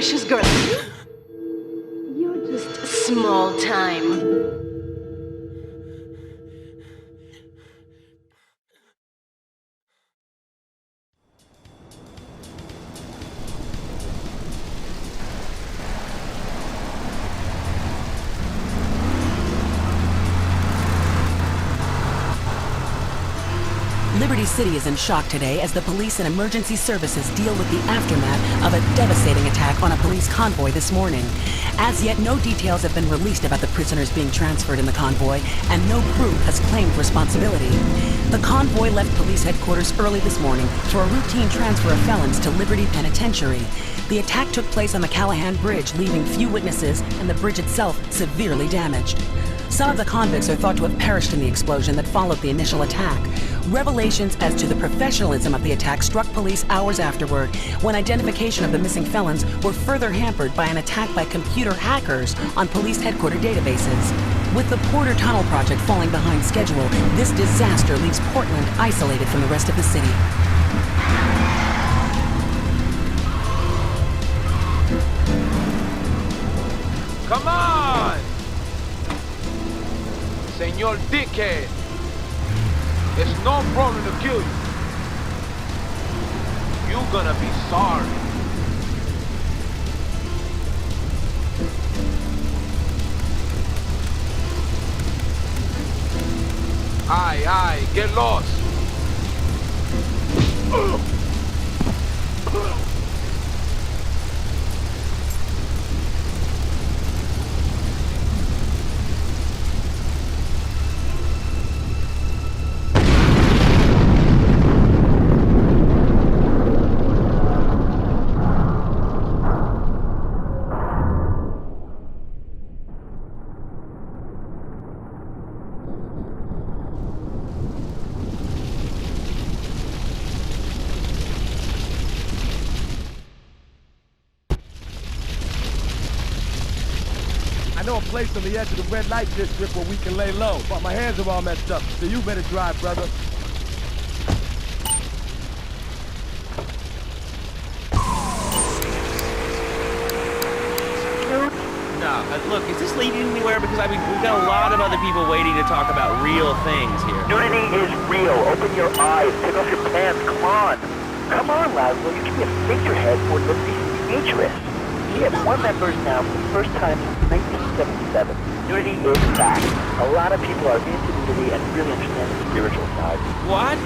precious girl. You're just small time. Liberty City is in shock today as the police and emergency services deal with the aftermath of a devastating attack on a police convoy this morning. As yet, no details have been released about the prisoners being transferred in the convoy, and no group has claimed responsibility. The convoy left police headquarters early this morning for a routine transfer of felons to Liberty Penitentiary. The attack took place on the Callahan Bridge, leaving few witnesses and the bridge itself severely damaged. Some of the convicts are thought to have perished in the explosion that followed the initial attack. Revelations as to the professionalism of the attack struck police hours afterward, when identification of the missing felons were further hampered by an attack by computer hackers on police headquarters databases. With the Porter Tunnel project falling behind schedule, this disaster leaves Portland isolated from the rest of the city. Come on! Señor Dickhead! It's no problem to kill you. You're gonna be sorry. Aye, get lost. I know a place on the edge of the red light district where we can lay low, but my hands are all messed up, so you better drive, brother. Look, is this leading anywhere? Because I mean, we've got a lot of other people waiting to talk about real things here. Unity is real. Open your eyes. Take off your pants. Come on. Come on, Laszlo. You can be a figurehead for Liberty's futurist. We have more members now for the first time since 1977. Unity is back. A lot of people are into Unity and really understand the spiritual side. What?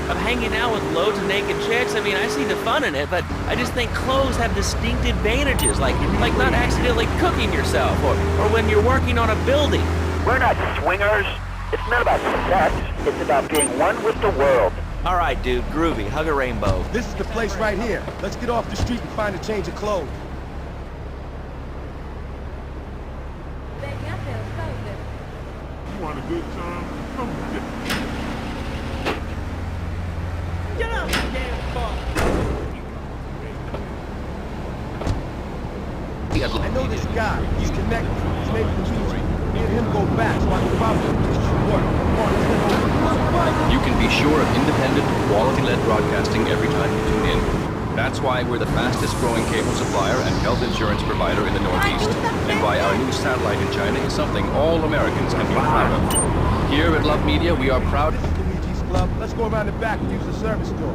Of hanging out with loads of naked chicks? I mean, I see the fun in it, but I just think clothes have distinct advantages, like not accidentally cooking yourself, or when you're working on a building. We're not swingers. It's not about sex. It's about being one with the world. All right, dude, groovy. Hug a rainbow. This is the place right here. Let's get off the street and find a change of clothes. You want a good time? Come on. Get out of the damn car! I know this guy. He's connected. His name's Luigi. Me and him go back, so I can probably do this work. Come on, let's get over. You can be sure of independent, quality-led broadcasting every time you tune in. That's why we're the fastest growing cable supplier and health insurance provider in the Northeast. And why our new satellite in China is something all Americans can be proud of. Here at Love Media, we are proud. This is Luigi's Club. Let's go around the back and use the service door.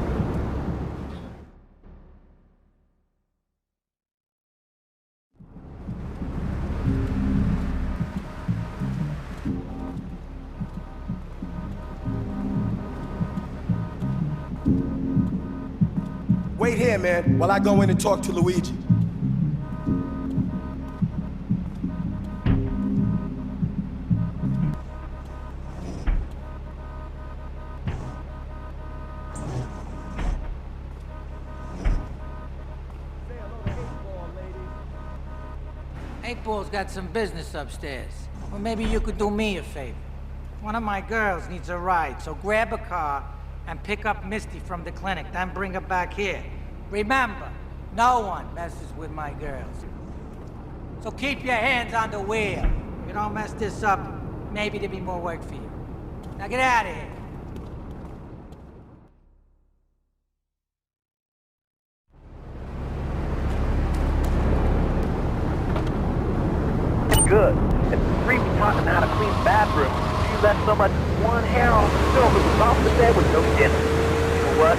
Wait here, man, while I go in and talk to Luigi. Eightball's got some business upstairs. Well, maybe you could do me a favor. One of my girls needs a ride, so grab a car and pick up Misty from the clinic, then bring her back here. Remember, no one messes with my girls. So keep your hands on the wheel. If you don't mess this up, maybe there'll be more work for you. Now get out of here. good. If the creep taught him how to clean the bathroom, he left so much as one hair on the film that was off the bed with no dinner. You know what?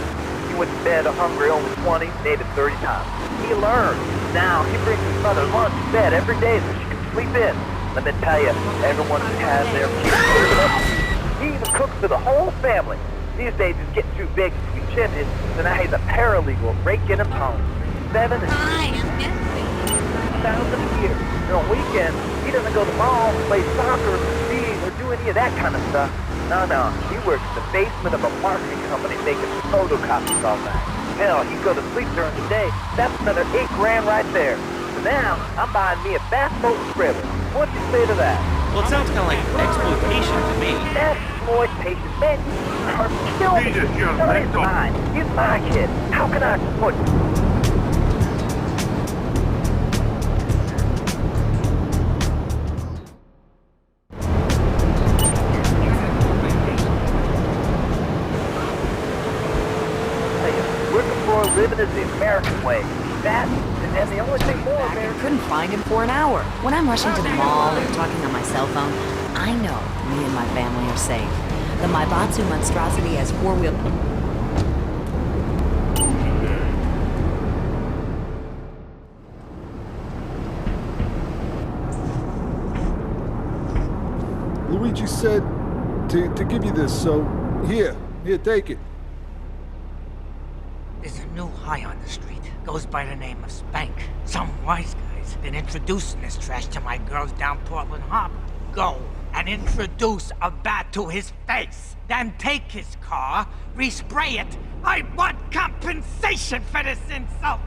He went to bed hungry only 20, maybe 30 times. He learned. Now he brings his mother lunch to bed every day so she can sleep in. Let me tell you, everyone who has their kids. He even cooks for the whole family. These days he's getting too big to be chimney, so now he's a paralegal raking him home. 7 and 1,000 a year. And on weekends, he doesn't go to the mall, play soccer, ski, or do any of that kind of stuff. No, he works in the basement of a marketing company making photocopies all night. Hell, he'd go to sleep during the day. That's another $8 grand right there. So now, I'm buying me a bass boat and trailer. What do you say to that? Well, it sounds kind of like exploitation to me. Exploitation, man. You are killing me. Jesus, young No, man, he's don't- mine. He's my kid. How can I exploit you? Living is the American way. That, and the only thing more American. Couldn't find him for an hour. When I'm rushing to the mall or talking on my cell phone, I know me and my family are safe. The Maibatsu monstrosity has four-wheel... Luigi said to give you this, so here, take it. There's a new high on the street. Goes by the name of Spank. Some wise guy's been introducing this trash to my girls down Portland Harbor. Go and introduce a bat to his face. Then take his car, respray it. I want compensation for this insult.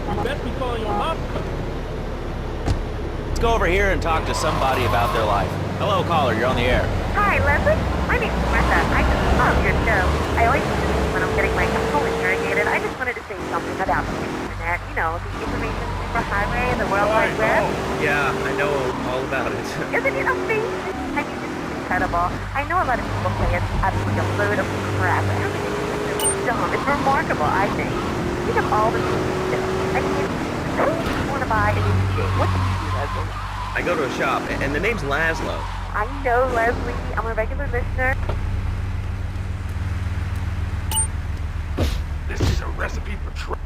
You best be calling your mom. Let's go over here and talk to somebody about their life. Hello, caller, you're on the air. Hi, Leslie. My name's Martha. I just love your show. I always listen when I'm getting my components irrigated. I just wanted to say something about the internet. You know, the information superhighway and the World Wide Web. Yeah, I know all about it. Isn't it amazing? I mean, it's incredible. I know a lot of people say it's absolutely a load of crap, but everything is really dumb. It's remarkable, I think. Think of all the things you do. I mean, who want to buy a new TV? What do you do, Leslie? I go to a shop, and the name's Laszlo. I know, Leslie. I'm a regular listener. This is a recipe for trouble.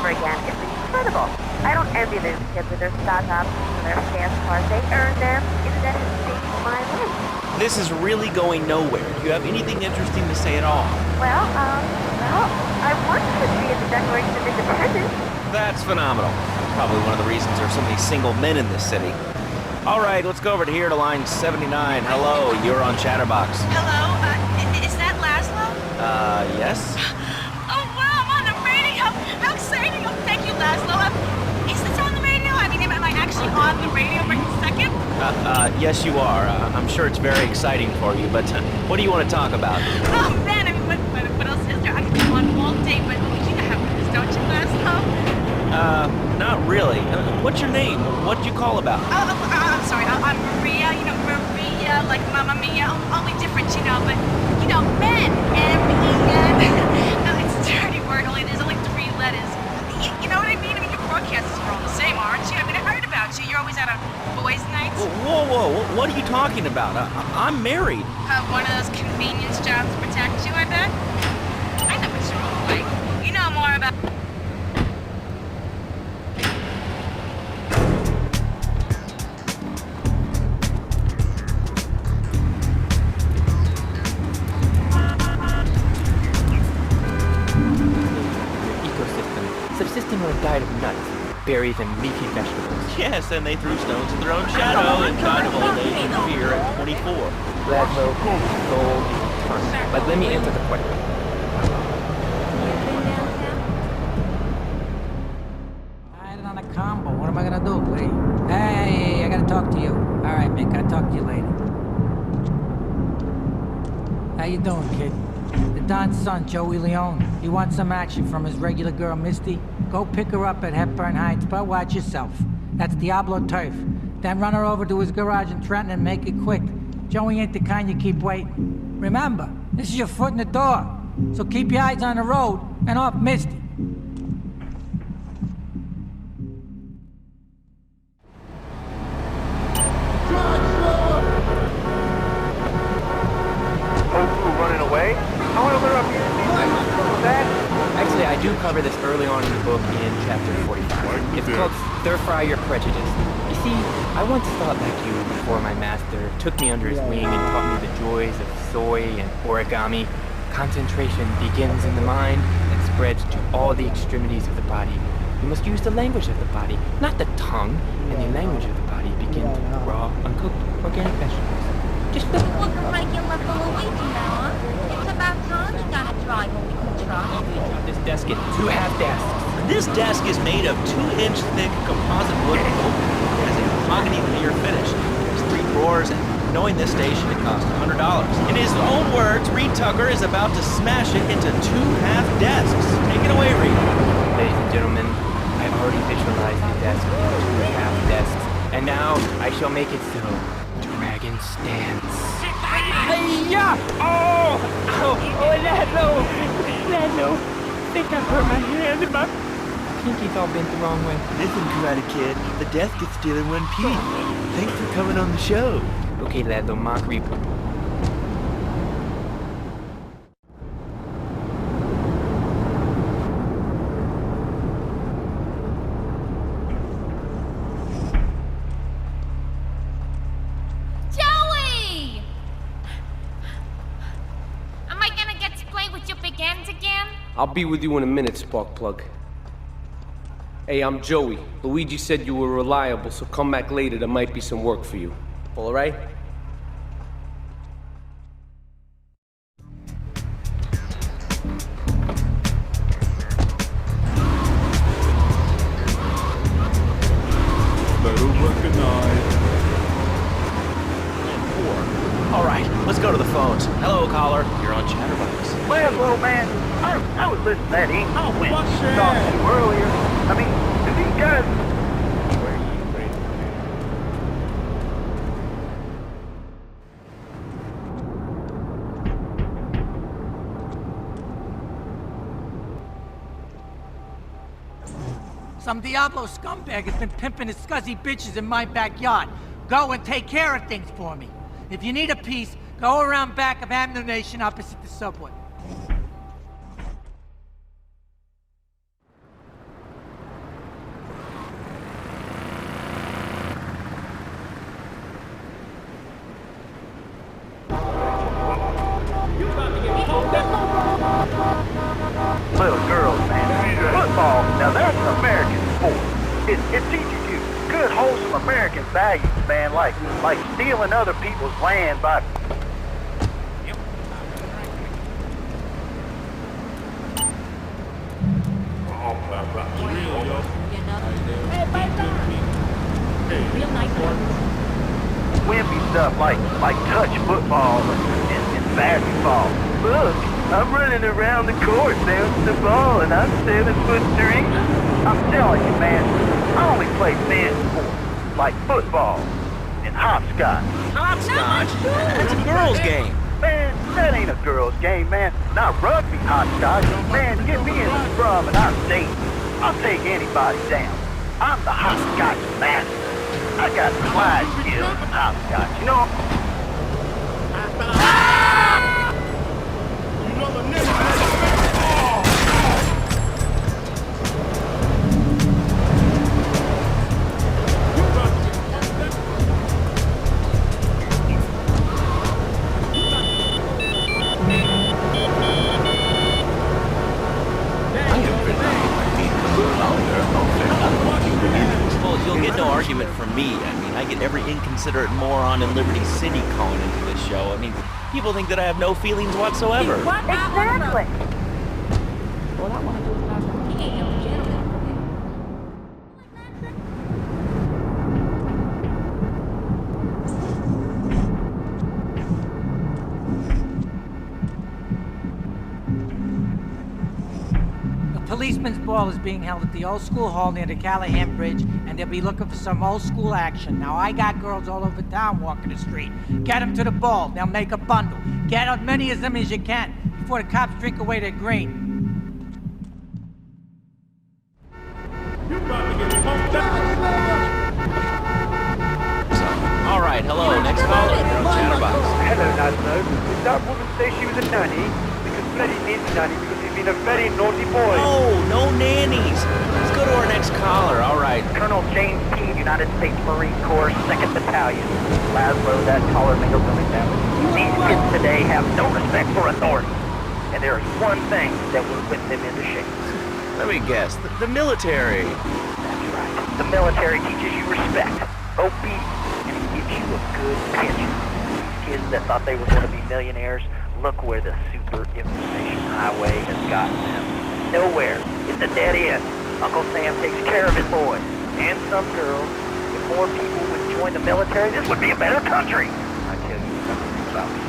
Again, it's incredible. I don't envy those kids with their stock options and their fast cars. They earn them. Internet has saved my life. This is really going nowhere. Do you have anything interesting to say at all? Well, I want to see the Declaration of Independence. That's phenomenal. Probably one of the reasons there's so many single men in this city. All right, let's go over to here to line 79. Hello, you're on Chatterbox. Hello? Is that Laszlo? Yes? Oh, wow, I'm on the radio. How exciting. Oh, thank you, Laszlo. Is this on the radio? I mean, am I actually on the radio right this second? Yes, you are. I'm sure it's very exciting for you, but what do you want to talk about? Oh, man, I mean, what else is there? I could go on all day, but you know how it is, don't you, Laszlo? Not really. What's your name? What'd you call about? I'm sorry. I'm Maria. You know, Maria, like Mamma Mia. Only different, you know, but, you know, men. M-E-N. No, it's a dirty word. There's only 3 letters. You know what I mean? I mean, your broadcasters are all the same, aren't you? I mean, I heard about you. You're always out on boys' nights. Whoa. What are you talking about? I'm married. One of those convenience jobs to protect you, I bet? I know what you're all like. You know more about... Subsisting on a diet of nuts, berries, and leafy vegetables. Yes, and they threw stones at their own shadow and died of old age and fear at 24. Laszlo, gold, tons. But let me answer the question. Riding on a combo. What am I gonna do? Hey, I gotta talk to you. All right, Mick, I'll talk to you later. How you doing, kid? The Don's son, Joey Leone. He wants some action from his regular girl, Misty. Go pick her up at Hepburn Heights, but watch yourself. That's Diablo turf. Then run her over to his garage in Trenton and make it quick. Joey ain't the kind you keep waiting. Remember, this is your foot in the door. So keep your eyes on the road and off Misty. Running away? How are up here? Actually, I do cover this early on in the book in chapter 45. It's called Stir Fry Your Prejudice. You see, I once thought like you before my master took me under his wing and taught me the joys of soy and origami. Concentration begins in the mind and spreads to all the extremities of the body. You must use the language of the body, not the tongue, and the language of the body begins with raw, uncooked, organic vegetables. Just look. You look a regular Luigi now, huh? It's about time you got a driver we can trust. This desk in 2 half desks. This desk is made of 2-inch thick composite wood pulp. It has a mahogany veneer finish. There's 3 drawers, and knowing this station, it cost $100. In his own words, Reed Tucker is about to smash it into 2 half desks. Take it away, Reed. Ladies and gentlemen, I've already visualized the desk in 2 half desks, and now I shall make it so. Dragon stance. Hi-ya! Oh! Lando! I think I hurt my hand and my pinky's all bent the wrong way. Listen, Karate Kid, the desk is still in one piece. Thanks for coming on the show. Okay, Lando, mockery. Joey! Am I gonna get to play with your big ends again? I'll be with you in a minute, Sparkplug. Hey, I'm Joey. Luigi said you were reliable, so come back later. There might be some work for you. All right? All right, let's go to the phones. Hello, caller. You're on Chatterbox. Well, little man, I was listening to that ink when you talked to you earlier. I mean, do these guys... Some Diablo scumbag has been pimping his scuzzy bitches in my backyard. Go and take care of things for me. If you need a piece, go around back of Amno Nation opposite the subway. Little girls, man. Football, now that's an American sport. It teaches you good, wholesome American values, man, like stealing other people's land by... Wimpy stuff like touch football and basketball. Look, I'm running around the court bouncing the ball and I'm 7'3". I'm telling you, man, I only play men's sports like football and hopscotch. Hopscotch? That's a girl's game. Man, that ain't a girl's game, man. Not rugby hopscotch. Man, get me in the scrum and I'm safe. I'll take anybody down. I'm the hopscotch master. I got Clyde skills in hopscotch, you know? Well, you'll get no argument from me. I mean, I get every inconsiderate moron in Liberty City calling into this show. I mean, people think that I have no feelings whatsoever. Exactly. All I want to do is have some tea, young gentlemen. policeman's ball is being held at the old school hall near the Callahan Bridge, and they'll be looking for some old school action. Now, I got girls all over town walking the street. Get them to the ball. They'll make a bundle. Get as many of them as you can before the cops drink away their green. All right, hello, next caller. You're on Chatterbox. Hello, Laszlo. Did that woman say she was a nanny? Because Freddie needs a nanny because he's been a very naughty boy. No nannies. Let's go to our next caller. All right. Colonel James P., United States Marine Corps, 2nd Battalion. Laszlo, that caller made a really bad one. These kids today have no respect for authority. And there is one thing that will whip them into shape. Let me guess. The military. That's right. The military teaches you respect, obedience, and it gives you a good pension. These kids that thought they were going to be millionaires, look where the super information highway has gotten them. Nowhere. It's a dead end. Uncle Sam takes care of his boys. And some girls. If more people would join the military, this would be a better country. I tell you something about this.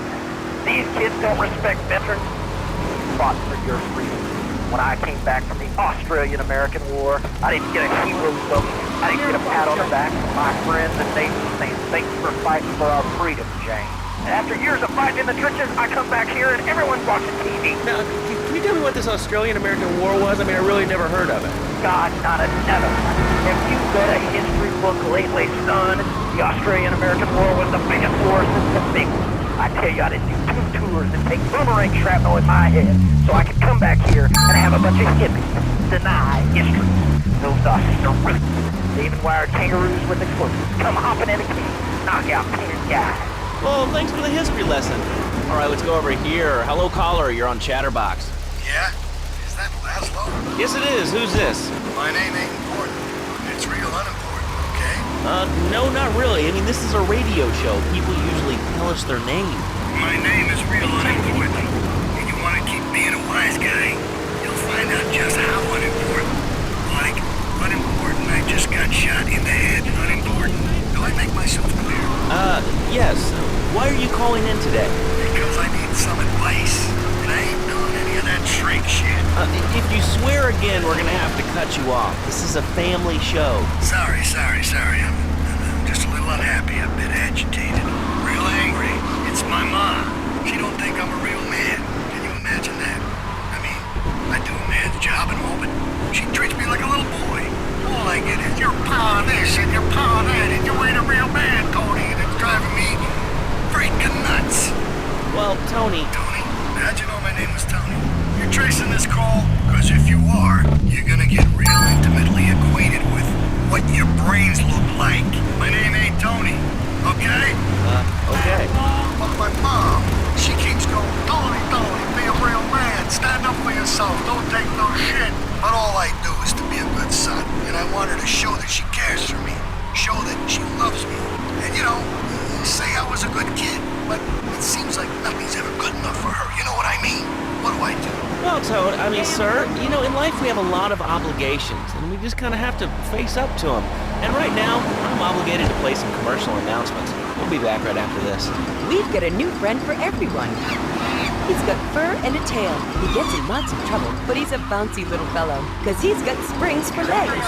These kids don't respect veterans. You fought for your freedom. When I came back from the Australian-American War, I didn't get a hero look. I didn't get a pat on the back from my friends and neighbors saying, thanks for fighting for our freedom, Jane. And after years of fighting in the trenches, I come back here and everyone's watching TV. Now, can you tell me what this Australian-American War was? I mean, I really never heard of it. God, not another. If you read a history book lately, son, the Australian-American War was the biggest war since the big one. I tell you, I didn't do 2 tours and take boomerang shrapnel in my head so I could come back here and have a bunch of hippies deny history. Those Australians, they even wired kangaroos with explosives, come hopping in a cage, knock out 10 guys. Well, thanks for the history lesson. All right, let's go over here. Hello, caller. You're on Chatterbox. Yeah? Is that Laszlo? Yes, it is. Who's this? My name ain't important. It's real unimportant, okay? No, not really. I mean, this is a radio show. People usually tell us their name. My name is real unimportant. And you want to keep being a wise guy, you'll find out just how unimportant. Like, unimportant, I just got shot in the head. Unimportant. Do I make myself clear? Yes. Why are you calling in today? Because I need some advice. And I ain't doing any of that shrink shit. If you swear again, we're gonna have to cut you off. This is a family show. Sorry. I'm just a little unhappy, a bit agitated. Real angry. It's my mom. She don't think I'm a real man. Can you imagine that? I mean, I do a man's job and all, but she treats me like a little boy. All I get is your paw this and your paw that, and you ain't a real man, Tony, and it's driving me freaking nuts. Well, Tony... Tony? How'd you know my name was Tony? You're tracing this call? Because if you are, you're gonna get real intimately acquainted with what your brains look like. My name ain't Tony, okay? Okay. But my mom, she keeps going, Tony, be a real man, stand up for yourself, don't take no shit. But all I do is to be a good son, and I want her to show that she cares for me, show that she loves me. And you know, say I was a good kid, but it seems like nothing's ever good enough for her, you know what I mean? What do I do? Well, Toad, I mean, sir, you know, in life we have a lot of obligations, and we just kind of have to face up to them. And right now, I'm obligated to play some commercial announcements. We'll be back right after this. We've got a new friend for everyone. He's got fur and a tail. He gets in lots of trouble, but he's a bouncy little fellow, because he's got springs for legs.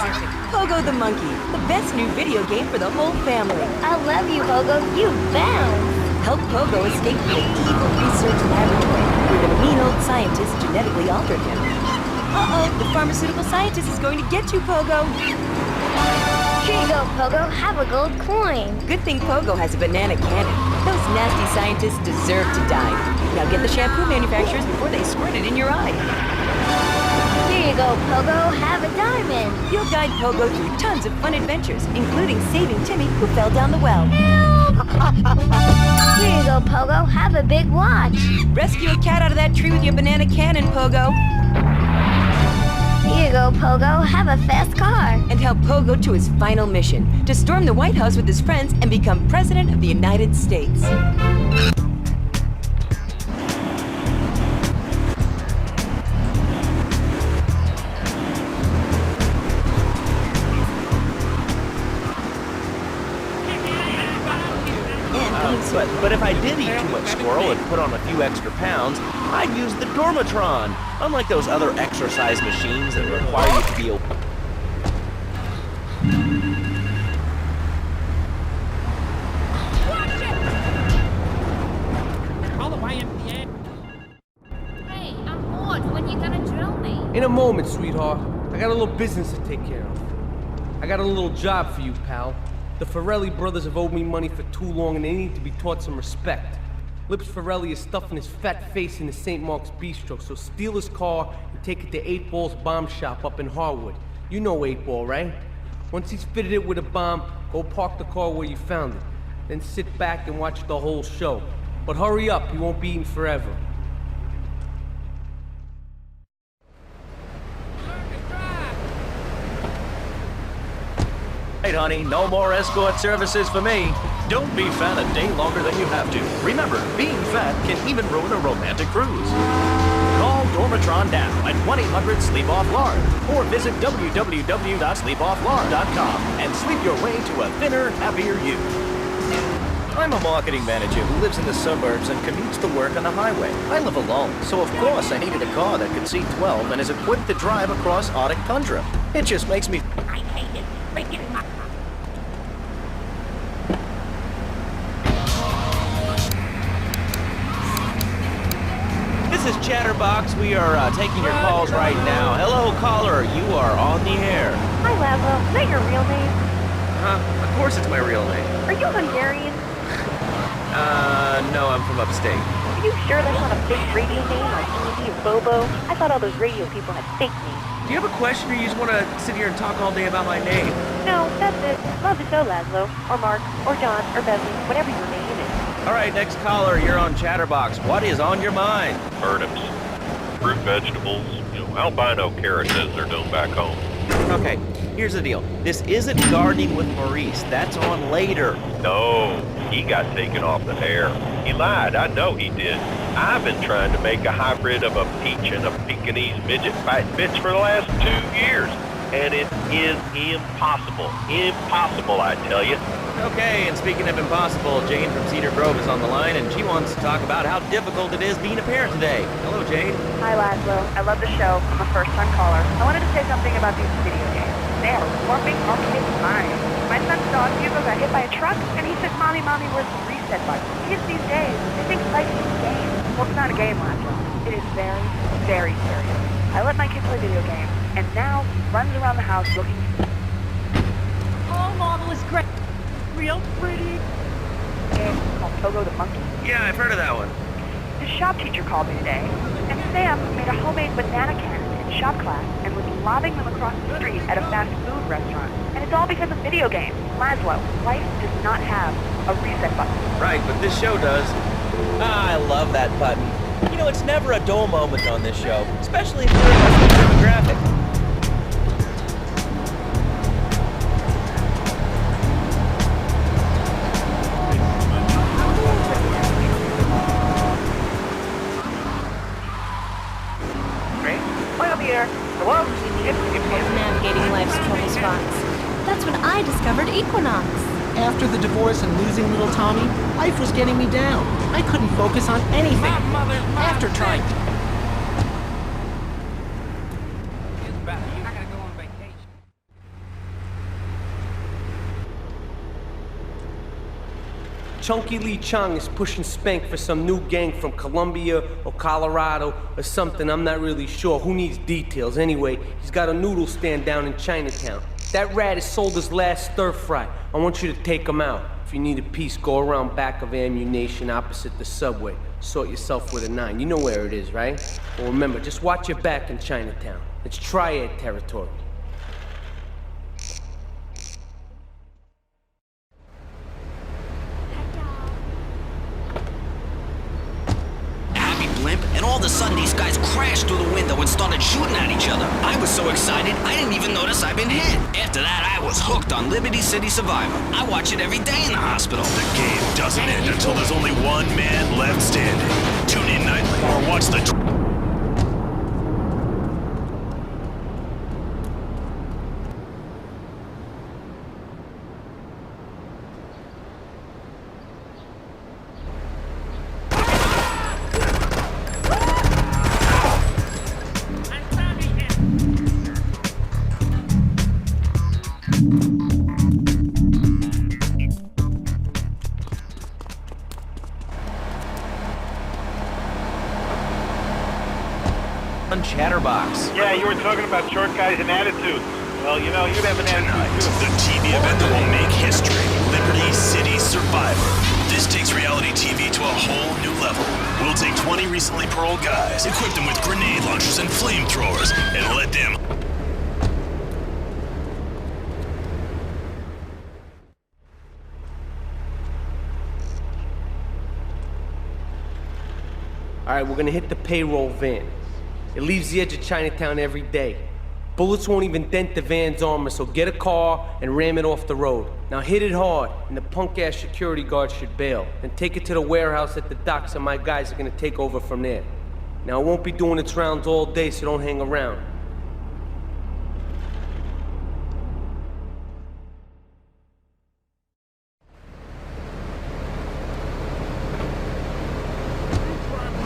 Pogo the Monkey, the best new video game for the whole family. I love you, Pogo. You bounce. Help Pogo escape from the evil research laboratory, where the mean old scientist genetically altered him. Uh-oh, the pharmaceutical scientist is going to get you, Pogo. Here you go, Pogo. Have a gold coin. Good thing Pogo has a banana cannon. Those nasty scientists deserve to die. Now get the shampoo manufacturers before they squirt it in your eye. Here you go, Pogo. Have a diamond. You'll guide Pogo through tons of fun adventures, including saving Timmy, who fell down the well. Help! Here you go, Pogo. Have a big watch. Rescue a cat out of that tree with your banana cannon, Pogo. Here you go, Pogo. Have a fast car. And help Pogo to his final mission, to storm the White House with his friends and become President of the United States. But if I did eat too much squirrel and put on a few extra pounds, I'd use the Dormatron, unlike those other exercise machines that require you to be Hey, I'm bored. When you gonna drill me? In a moment, sweetheart. I got a little business to take care of. I got a little job for you, pal. The Farelli brothers have owed me money for too long and they need to be taught some respect. Lips Farelli is stuffing his fat face in the St. Mark's Bistro, so steal his car and take it to 8 Ball's bomb shop up in Harwood. You know 8 Ball, right? Once he's fitted it with a bomb, go park the car where you found it. Then sit back and watch the whole show. But hurry up, he won't be eating forever. Right, honey, no more escort services for me. Don't be fat a day longer than you have to. Remember, being fat can even ruin a romantic cruise. Call Dormatron now at 1-800-SLEEP-OFF-LARD or visit www.sleepofflard.com and sleep your way to a thinner, happier you. I'm a marketing manager who lives in the suburbs and commutes to work on the highway. I live alone, so of course I needed a car that could seat 12 and is equipped to drive across Arctic tundra. It just makes me... I hate it. This is Chatterbox. We are taking your calls right now. Hello, caller. You are on the air. Hi, Laszlo. Is that your real name? Of course it's my real name. Are you Hungarian? No, I'm from upstate. Are you sure that's not a fake radio name like Easy or Bobo? I thought all those radio people had fake names. Do you have a question or you just want to sit here and talk all day about my name? No, that's it. Love the show, Laszlo. Or Mark. Or John. Or Beverly. Whatever your name is. All right, next caller, you're on Chatterbox. What is on your mind? Turnips, fruit, vegetables, albino carrots as they're done back home. Okay, here's the deal. This isn't Gardening with Maurice. That's on later. No, he got taken off the air. He lied. I know he did. I've been trying to make a hybrid of a peach and a Pekingese midget fight bitch for the last 2 years. And it is impossible. Impossible, I tell you. Okay, and speaking of impossible, Jane from Cedar Grove is on the line, and she wants to talk about how difficult it is being a parent today. Hello, Jane. Hi, Laszlo. I love the show. I'm a first-time caller. I wanted to say something about these video games. They are warping our kids' minds. My son's dog, Hugo, got hit by a truck, and he said, Mommy, where's the reset button? Kids these days, they think fighting is a game. Well, it's not a game, Laszlo. It is very, very serious. I let my kid play video games, and now he runs around the house looking... Oh, Marvelous great. Real pretty. Game called Pogo the Monkey. Yeah, I've heard of that one. The shop teacher called me today, and Sam made a homemade banana cannon in shop class and was lobbing them across the street at a fast food restaurant. And it's all because of video games. Laszlo, life does not have a reset button. Right, but this show does. I love that button. You know, it's never a dull moment on this show, especially if you're in our demographic. Hello? Navigating life's trouble spots. That's when I discovered Equinox. After the divorce and losing little Tommy, life was getting me down. I couldn't focus on anything. After trying to... Chunky Lee Chang is pushing Spank for some new gang from Colombia or Colorado or something, I'm not really sure. Who needs details? Anyway, he's got a noodle stand down in Chinatown. That rat has sold his last stir fry. I want you to take him out. If you need a piece, go around back of Ammunition opposite the subway. Sort yourself with a 9. You know where it is, right? Well, remember, just watch your back in Chinatown. It's triad territory. And all of a sudden, these guys crashed through the window and started shooting at each other. I was so excited, I didn't even notice I'd been hit. After that, I was hooked on Liberty City Survivor. I watch it every day in the hospital. The game doesn't end until there's only one man left standing. Tune in nightly or watch the... Chatterbox. Yeah, you were talking about short guys and attitudes. Well, you know, you'd have an attitude too. The TV event that will make history, Liberty City Survivor. This takes reality TV to a whole new level. We'll take 20 recently paroled guys, equip them with grenade launchers and flamethrowers, and let them... Alright, we're gonna hit the payroll van. It leaves the edge of Chinatown every day. Bullets won't even dent the van's armor, so get a car and ram it off the road. Now hit it hard, and the punk-ass security guard should bail. Then take it to the warehouse at the docks, and my guys are gonna take over from there. Now it won't be doing its rounds all day, so don't hang around.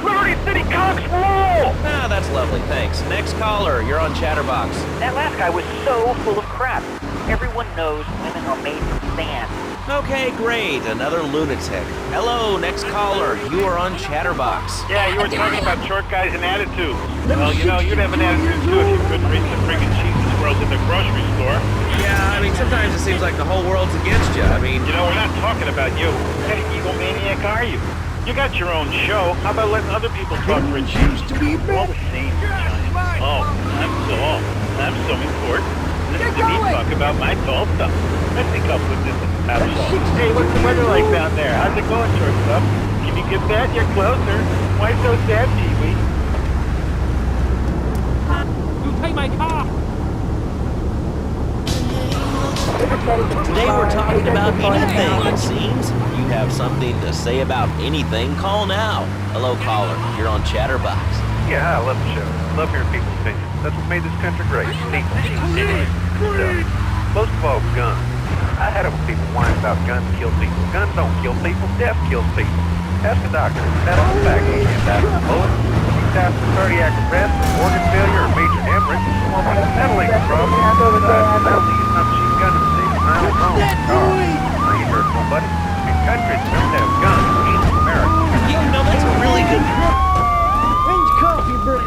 Liberty City Cox rule! Ah, that's lovely, thanks. Next caller, you're on Chatterbox. That last guy was so full of crap. Everyone knows women are made from sand. Okay, great. Another lunatic. Hello, next caller. You are on Chatterbox. Yeah, you were talking about short guys and attitudes. Well, you know, you'd have an attitude too if you couldn't reach the friggin' cheese squirrels at the grocery store. Yeah, I mean, sometimes it seems like the whole world's against you. I mean... You know, we're not talking about you. What kind of egomaniac are you? You got your own show. How about letting other people talk for a change? All the same, giant. Oh, I'm so important. Listen to me talk about my tall stuff. I think I'll put this in the top shelf. Hey, what's the weather like down there? How's it going, shortstop? Can you get that? You're closer. Why so sad, Pee-wee? You take my car! Today we're talking about anything, it seems. If you have something to say about anything, call now. Hello, caller. You're on Chatterbox. Yeah, I love the show. Love hearing people's opinions. That's what made this country great. People. Most of all, guns. I had it when people whine about guns kill people. Guns don't kill people. Death kills people. Ask a doctor. That on the back end. That's a bullet. That's for cardiac arrest, organ failure, or major hemorrhage. Well, my meddling problem. I only use my machine gun to save my own home. I ain't hurt nobody. In countries that don't have guns, ain't America. You know, that's a really good... Range coffee break.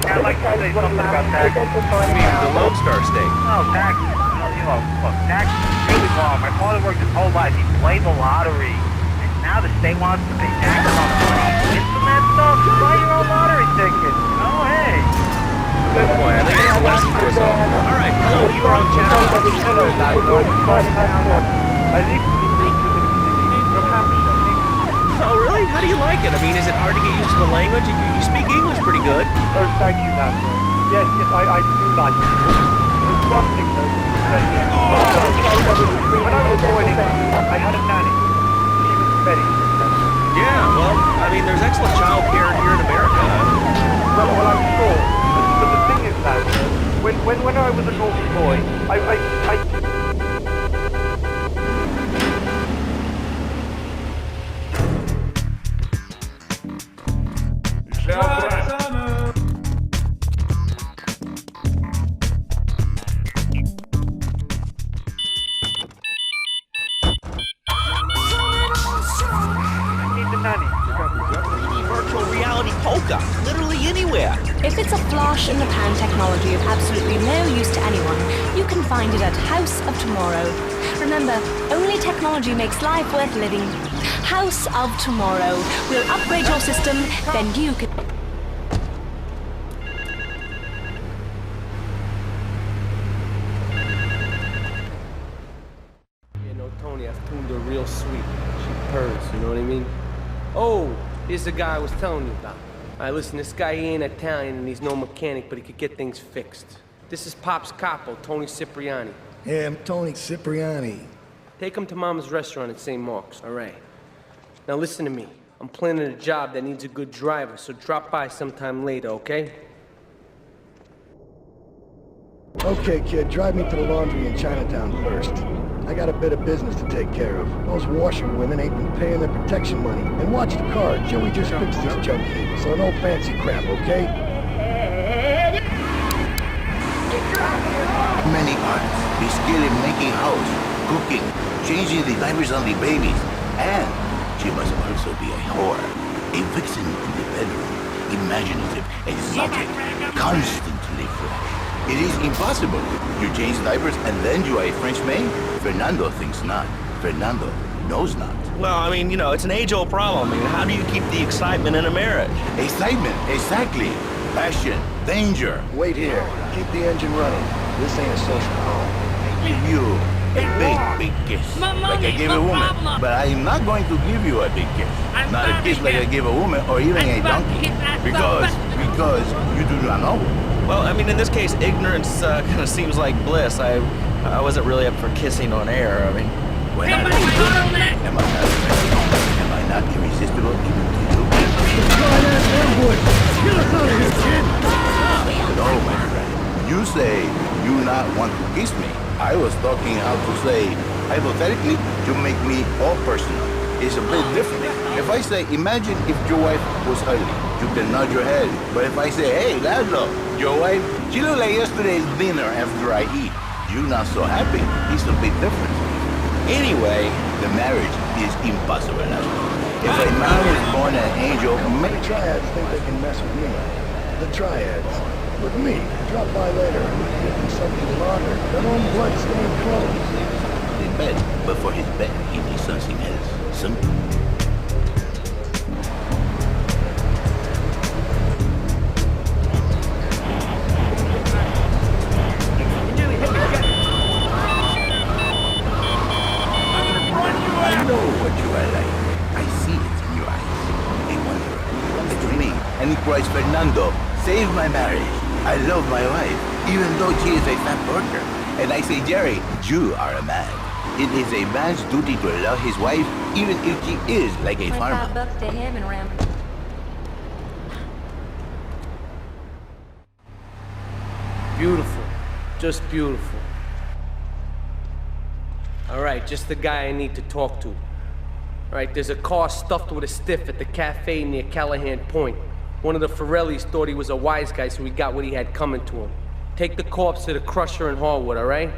I'd like to say something about taxes. You mean the Lone Star State? Oh, taxes. Well, you know, look, taxes is really wrong. My father worked his whole life. He played the lottery. And now the state wants to pay taxes on the money. It's from that stuff. Buy your own lottery ticket. Oh, hey. Good point. I think it's a lesson for us all. All right, hello, you are on Chatterbox. Hello, Oh, really? How do you like it? I mean, is it hard to get used to the language? You speak English pretty good. Oh, thank you, Master. Yes, I do like it. It's something, when I was born, I had a nanny. She was Betty. Yeah, well, I mean, there's excellent child care here in America. Well, I'm sure. But the thing is, Master, when I was a naughty boy, I Virtual reality polka, literally anywhere. If it's a flash in the pan technology of absolutely no use to anyone, you can find it at House of Tomorrow. Remember, only technology makes life worth living. House of Tomorrow. We'll upgrade your system, then you can... Yeah, no, Tony, I've tuned her real sweet. She purrs, you know what I mean? Oh, here's the guy I was telling you about. All right, listen, this guy, he ain't Italian and he's no mechanic, but he could get things fixed. This is Pop's capo, Tony Cipriani. Yeah, I'm Tony Cipriani. Take him to Mama's restaurant at St. Mark's, all right? Now listen to me. I'm planning a job that needs a good driver, so drop by sometime later, okay? Okay, kid, drive me to the laundry in Chinatown first. I got a bit of business to take care of. Those washerwomen ain't been paying their protection money. And watch the car, Joey just fixed this junk heap, so no fancy crap, okay? Many are. Be skilled in making house. cooking, changing the diapers on the babies. And she must also be a whore. A vixen in the bedroom. Imaginative, exotic, constantly fresh. It is impossible. You change diapers and then you are a French maid? Fernando thinks not. Fernando knows not. Well, I mean, it's an age-old problem. I mean, how do you keep the excitement in a marriage? Excitement, exactly. Passion, danger. Wait here. Keep the engine running. This ain't a social call. Give you a big kiss. Like I gave a woman. But I am not going to give you a big kiss. Not a kiss like I gave a woman or even a donkey. Because you do not know. Well, I mean, in this case, ignorance kind of seems like bliss. I wasn't really up for kissing on air. I mean... When am I not irresistible even to you? No, my friend. You say you not want to kiss me. I was talking how to say, hypothetically, to make me all personal. It's a bit different. If I say, imagine if your wife was ugly, you can nod your head. But if I say, hey, Laszlo, your wife, she looked like yesterday's dinner after I eat. You not so happy. It's a big difference. Anyway, the marriage is impossible, Laszlo. If a man is born an angel, The triads think they can mess with me. The triads. With me. Drop by later and give them something to launder. Their own blood-stained clothes. The bed, but for his bed, he needs something else. Something. I know what you are like. I see it in your eyes. A wanderer, a dream. And he cries, Fernando, save my marriage. I love my wife, even though she is a fat worker. And I say, Jerry, you are a man. It is a man's duty to love his wife, even if she is like a farmer. $5 to him and ram. Beautiful. Just beautiful. Alright, just the guy I need to talk to. Alright, there's a car stuffed with a stiff at the cafe near Callahan Point. One of the Forellis thought he was a wise guy, so he got what he had coming to him. Take the corpse to the crusher in Harwood, alright?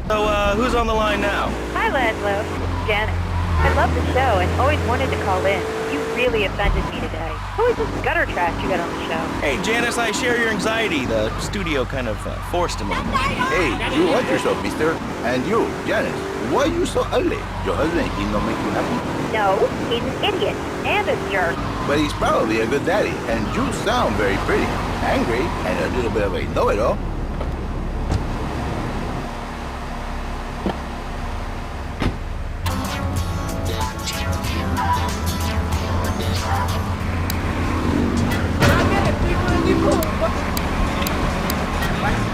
So, who's on the line now? Hi, Laszlo. Janet. I love the show and always wanted to call in. You really offended me today. Who is this gutter trash you got on the show? Hey, Janice, I share your anxiety. The studio kind of forced him on me. Hey, you watch yourself, mister. And you, Janice, why are you so ugly? Your husband, he don't make you happy? No, he's an idiot and a jerk. But he's probably a good daddy, and you sound very pretty. Angry, and a little bit of a know-it-all.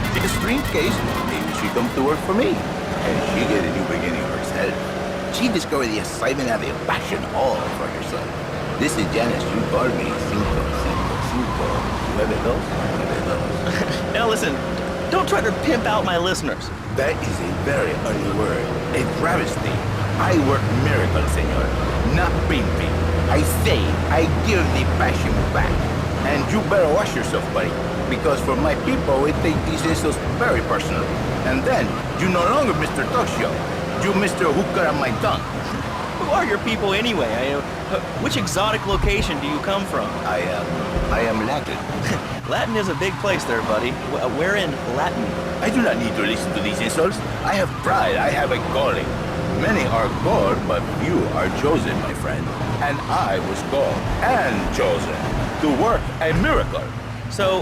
In this case, maybe she come to work for me, and she get a new beginning herself. She discovered the excitement and the passion all for herself. This is Janice. You called me 555. Now listen, don't try to pimp out my listeners. That is a very ugly word, a travesty. I work miracles, senor, not pimping. I say, I give the passion back. And you better watch yourself, buddy. Because for my people, we take these insults very personally. And then, you no longer Mr. Talk Show. You Mr. Who Cut On My Tongue. Who are your people anyway? Which exotic location do you come from? I am Latin. Latin is a big place there, buddy. Where in Latin? I do not need to listen to these insults. I have pride. I have a calling. Many are called, but few are chosen, my friend. And I was called and chosen to work a miracle. So,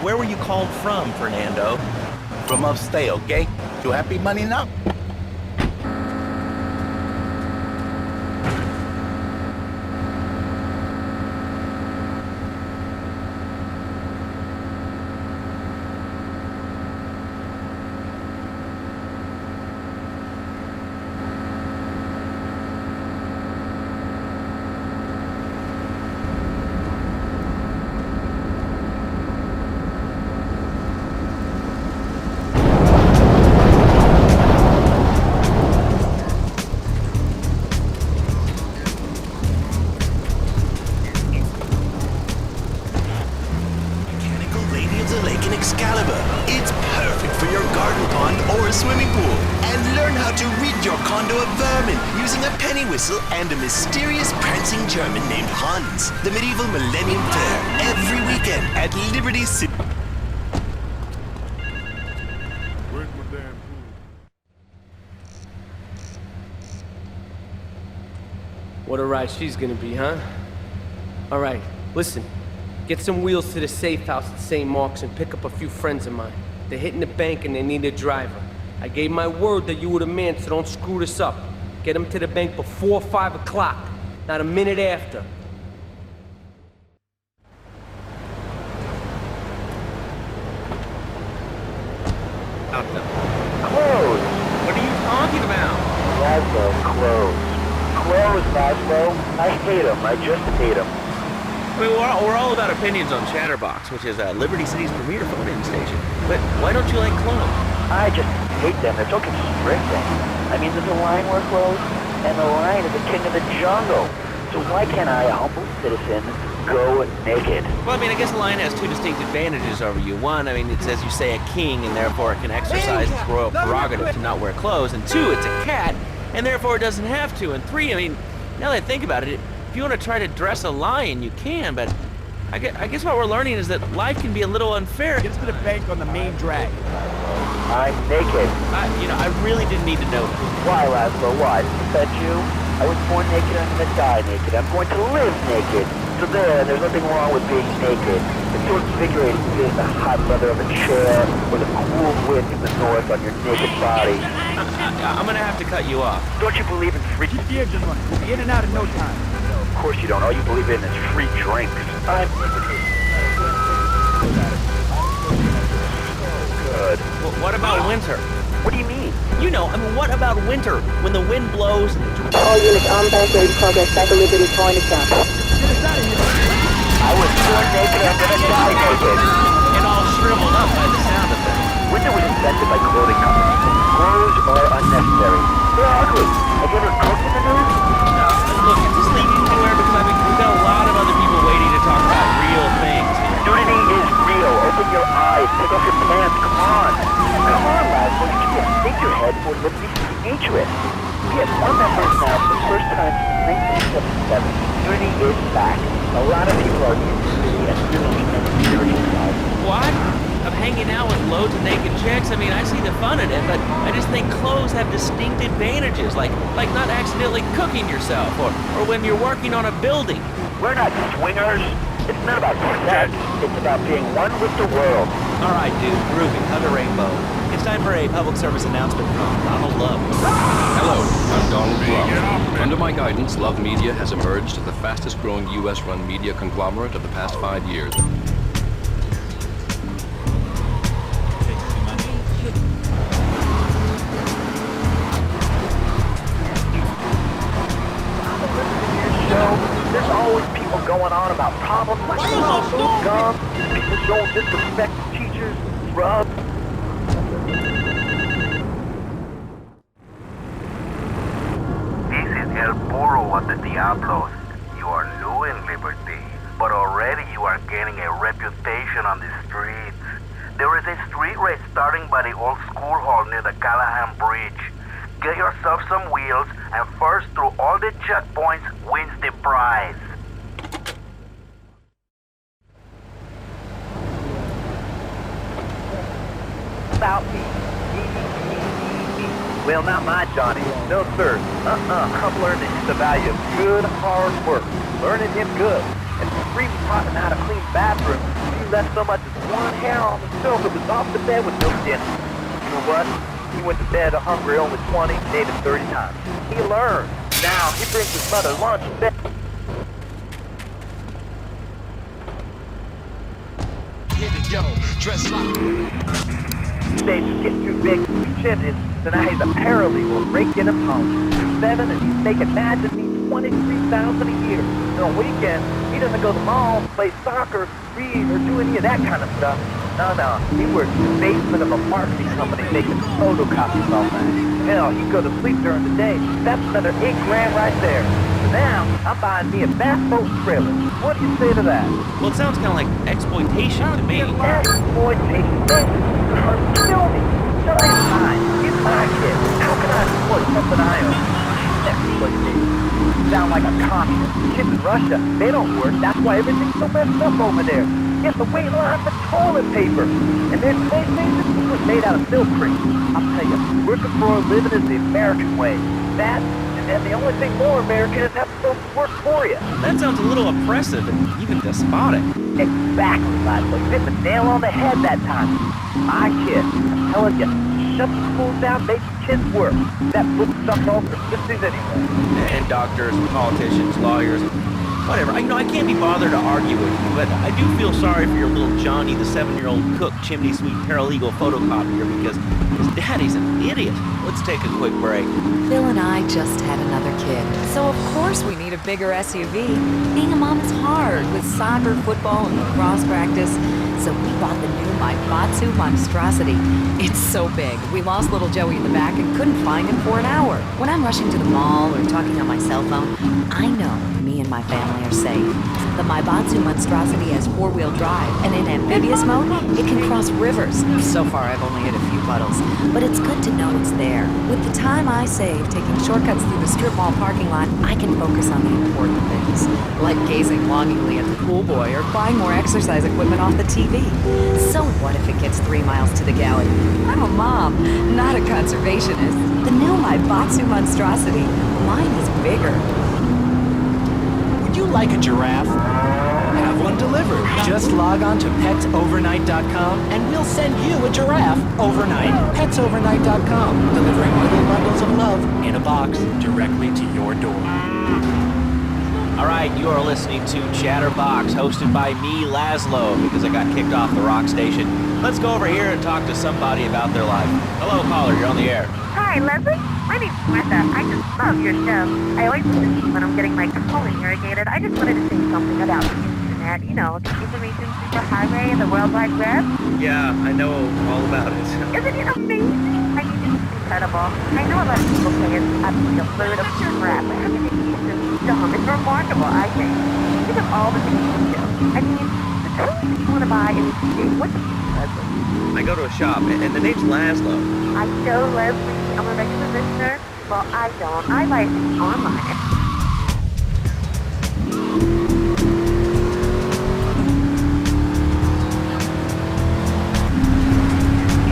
where were you called from, Fernando? From upstate, okay? You happy money now? Excalibur. It's perfect for your garden pond or a swimming pool. And learn how to rid your condo of vermin using a penny whistle and a mysterious prancing German named Hans. The medieval Millennium Fair, every weekend at Liberty City. Where's my damn pool? What a ride she's gonna be, huh? All right, listen. Get some wheels to the safe house at St. Mark's and pick up a few friends of mine. They're hitting the bank and they need a driver. I gave my word that you were the man, so don't screw this up. Get them to the bank before 5 o'clock, not a minute after. Clothes! What are you talking about? Laszlo, clothes. Clothes, Laszlo. I hate them. I just hate them. I mean, we're all about opinions on Chatterbox, which is Liberty City's premier phone-in station. But why don't you like clothes? I just hate them. They're so constricting. I mean, there's a line where clothes, and the lion is the king of the jungle. So why can't I, a humble citizen, go naked? Well, I mean, I guess the lion has two distinct advantages over you. One, I mean, it's, as you say, a king, and therefore it can exercise its royal prerogative to not wear clothes. And two, it's a cat, and therefore it doesn't have to. And three, I mean, now that I think about it, if you want to try to dress a lion, you can, but I guess what we're learning is that life can be a little unfair. Get us to the bank on the main drag. I'm naked. I really didn't need to know. Why, Laszlo? Why? Did you fed you? I was born naked, I'm gonna die naked. I'm going to live naked. So there's nothing wrong with being naked. It's so invigorating feeling the hot leather of a chair or the cool wind from the north on your naked body. I'm gonna have to cut you off. Don't you believe in free beer, gentlemen? We'll be in and out in no time. Of course you don't. All you believe in is free drinks. I'm good. Well, what about winter? What do you mean? You know, I mean, what about winter? When the wind blows and All units on boundary progress back to Liberty Point itself. I was born naked, I'm gonna die naked. And all shriveled up by the sound of them. Winter was invented by clothing companies. Clothes are unnecessary. They're ugly. Have you ever cooked in the news? No, look, is this leading anywhere? Because I mean, we've got a lot of other people waiting to talk about real things. Nudity is real. Open your eyes. Take off your pants. Come on. Come on, Laszlo. You keep your figurehead for Liberty Interest. PS1 members now for the first time since 1977. Nudity is back. A lot of people are interested in really and spiritual side. What? Of hanging out with loads of naked chicks? I mean, I see the fun in it, but I just think clothes have distinct advantages, like not accidentally cooking yourself, or when you're working on a building. We're not swingers. It's not about sex. It's about being one with the world. All right, dude, groovy, hug a rainbow. It's time for a public service announcement from Donald Love. Hello, I'm Donald Love. Under my guidance, Love Media has emerged as the fastest-growing U.S.-run media conglomerate of the past 5 years. There's always people going on about problems like food, gum, people don't disrespect teachers, drugs. This is El Burro of the Diablos. You are new in Liberty, but already you are gaining a reputation on the streets. There is a street race starting by the old school hall near the Callahan Bridge. Get yourself some wheels, and first through all the checkpoints wins the prize. About me. Well, not my Johnny. No, sir. I'm learning the value of good, hard work. Learning him good. And free taught him how to clean bathrooms. He left so much as one hair on himself that was off the bed with no dinner. You know what? He went to bed hungry only 20, maybe 30 times. He learned. Now he brings his mother lunch in bed. Yo, dress like. Stages get too big to be chimneys, so now he's a paralegal raking him home. He's 7 and he's making magically $23,000 a year. And on weekends, he doesn't go to the mall, play soccer, read, or do any of that kind of stuff. No, he works in the basement of a marketing company making photocopies all night. Hell, he go to sleep during the day. That's another $8 grand right there. For now, I'm buying me a bass boat trailer. What do you say to that? Well, it sounds kind of like exploitation to me. Exploitation? Kill me. Shut up, mine. It's my kid. How can I exploit something I own? Exploitation. Sound like a communist. Kids in Russia, they don't work. That's why everything's so messed up over there. Get the wait line for toilet paper. And their PlayStation was made out of milk cream. I'll tell you, working for a living is the American way. That, and the only thing more American is have folks work for you. That sounds a little oppressive and even despotic. Exactly, Laszlo. You hit the nail on the head that time. My kid, I'm telling you, shut the schools down, make kids work. That puts stuff on for sissies anyway. And doctors, politicians, lawyers, whatever. I can't be bothered to argue with you, but I do feel sorry for your little Johnny, the 7-year-old cook, chimney sweep, paralegal photocopier, because his daddy's an idiot. Let's take a quick break. Phil and I just had another kid, so of course we need a bigger SUV. Being a mom is hard with soccer, football, and lacrosse practice, so we bought the new Batsu monstrosity. It's so big, we lost little Joey in the back and couldn't find him for an hour. When I'm rushing to the mall or talking on my cell phone, I know me and my family are safe. The Maibatsu monstrosity has 4-wheel drive, and in amphibious mode, it can cross rivers. So far, I've only hit a few puddles, but it's good to know it's there. With the time I save taking shortcuts through the strip mall parking lot, I can focus on the important things, like gazing longingly at the pool boy or buying more exercise equipment off the TV. So what if it gets 3 miles to the galley? I'm a mom, not a conservationist. The new Maibatsu monstrosity, mine is bigger. Would you like a giraffe? Have one delivered. Just log on to petsovernight.com and we'll send you a giraffe overnight. Petsovernight.com, delivering little bundles of love in a box directly to your door. All right, you are listening to Chatterbox, hosted by me, Laszlo, because I got kicked off the rock station. Let's go over here and talk to somebody about their life. Hello, caller, you're on the air. Hi, Leslie. My name's Martha. I just love your show. I always listen to you when I'm getting my colon irrigated. I just wanted to say something about the internet. You know, the information superhighway and the World Wide Web. Yeah, I know all about it. Isn't it amazing? I mean, it's incredible. I know a lot of people say it's absolutely a load of crap, but everything is just dumb. It's remarkable, I think. Think of all the things you do. I mean, the tools that you want to buy in the city. What's the Leslie? I go to a shop, and the name's Laszlo. I know, Leslie. I'm a regular listener. Well, I don't. I buy things online.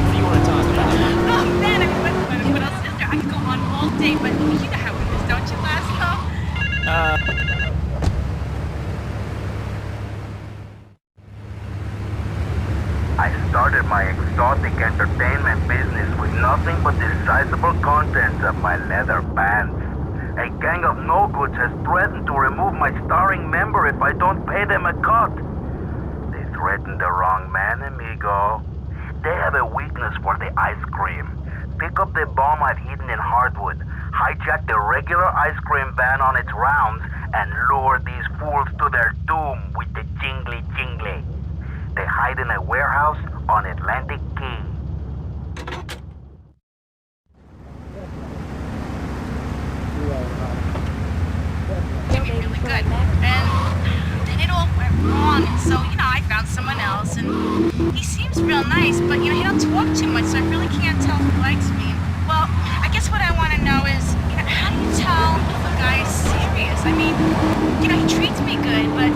What do you want to talk about? Oh, man, I mean, what else is there? I could go on all day, but you know how it is, don't you, Laszlo? I started my exotic entertainment business with nothing but the sizable contents of my leather pants. A gang of no-goods has threatened to remove my starring member if I don't pay them a cut. They threatened the wrong man, amigo. They have a weakness for the ice cream. Pick up the bomb I've hidden in Hardwood, hijack the regular ice cream van on its rounds, and lure these fools to their doom with the jingly-jingly. They hide in a warehouse on Atlantic Key. Really good. And it all went wrong, and so, I found someone else, and he seems real nice, but, he don't talk too much, so I really can't tell if he likes me. Well, I guess what I want to know is, how do you tell if a guy is serious? I mean, he treats me good, but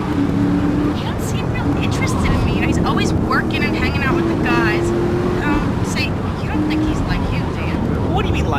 he don't seem real interested in me. He's always working and hanging out with the guys.